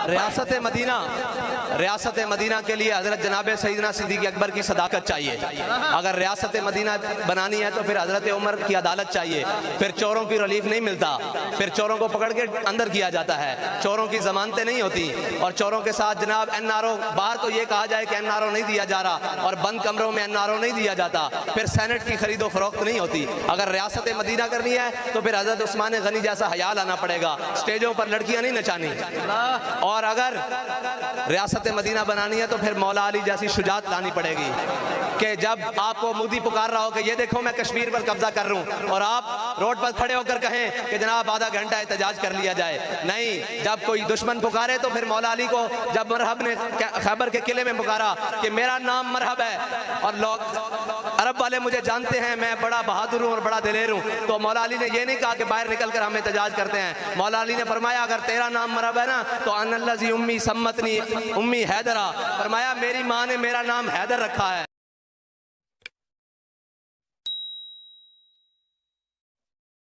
रियासत मदीना के लिए हज़रत जनाब सैयदना सिद्दीक़ अकबर की सदाकत चाहिए। अगर रियासत मदीना बनानी है तो फिर हज़रत उमर की अदालत चाहिए। फिर चोरों की रिलीफ नहीं मिलता, फिर चोरों को पकड़ के अंदर किया जाता है, चोरों की जमानतें नहीं होती, और चोरों के साथ जनाब NRO, बाहर तो ये कहा जाए कि NRO नहीं दिया जा रहा और बंद कमरों में NRO नहीं दिया जाता, फिर सेनेट की खरीदो फरोख्त नहीं होती। अगर रियासत मदीना करनी है तो फिर हज़रत उस्मान गनी जैसा हया लाना पड़ेगा, स्टेजों पर लड़कियां नहीं नचानी। और अगर रियासत मदीना बनानी है तो फिर मौला अली जैसी शुजात लानी पड़ेगी कि जब आपको मोदी पुकार रहा हो कि ये देखो मैं कश्मीर पर कब्जा कर रहा हूं, और आप रोड पर खड़े होकर कहें कि जनाब आधा घंटा एहतजाज कर लिया जाए। नहीं, जब कोई दुश्मन पुकारे तो फिर मौला अली को जब मरहब ने खैबर के किले में पुकारा कि मेरा नाम मरहब है और लोग अरब वाले मुझे जानते हैं, मैं बड़ा बहादुर हूँ और बड़ा दिलेर हूँ, तो मौला अली ने यह नहीं कहा कि बाहर निकल कर हम एहतजाज करते हैं। मौला अली ने फरमाया अगर तेरा नाम मरहब है ना तो अनल्लज़ी उम्मी सम्मतनी उम्मी हैदरा, फरमाया मेरी माँ ने मेरा नाम हैदर रखा है।